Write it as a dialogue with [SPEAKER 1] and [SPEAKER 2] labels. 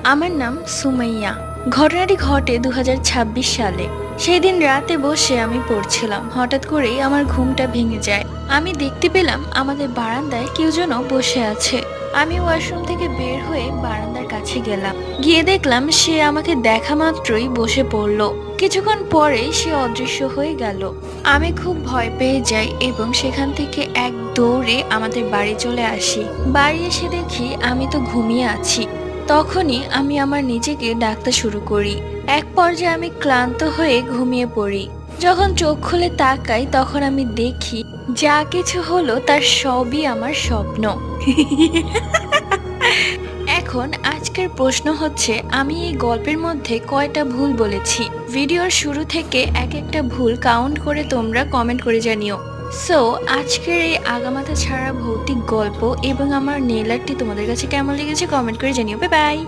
[SPEAKER 1] আমার নাম সুমাইয়া। ঘটনাটি ঘটে 2026 সালে। সেই দিন রাতে বসে আমি পড়ছিলাম, হঠাৎ করেই আমার ঘুমটা ভেঙে যায়। আমি দেখতে পেলাম আমাদের বারান্দায় কেউ যেন বসে আছে। আমি ওয়াশরুম থেকে বের হয়ে বারান্দার কাছে গেলাম, গিয়ে দেখলাম সে আমাকে দেখা মাত্রই বসে পড়লো। কিছুক্ষণ পরেই সে অদৃশ্য হয়ে গেল। আমি খুব ভয় পেয়ে যাই এবং সেখান থেকে এক দৌড়ে আমাদের বাড়ি চলে আসি। বাড়ি এসে দেখি আমি তো ঘুমিয়ে আছি। তখনই আমি আমার নিজেকে ডাকতে শুরু করি। এক পর্যায়ে আমি ক্লান্ত হয়ে ঘুমিয়ে পড়ি। যখন চোখ খুলে তাকাই তখন আমি দেখি যা কিছু হলো তার সবই আমার স্বপ্ন। এখন আজকের প্রশ্ন হচ্ছে, আমি এই গল্পের মধ্যে কয়টা ভুল বলেছি? ভিডিওর শুরু থেকে এক একটা ভুল কাউন্ট করে তোমরা কমেন্ট করে জানিও। সো আজকের এই আগামাথা ছাড়া ভৌতিক গল্প এবং আমার নেল আর্টটি তোমাদের কাছে কেমন লেগেছে কমেন্ট করে জানিও। Bye bye.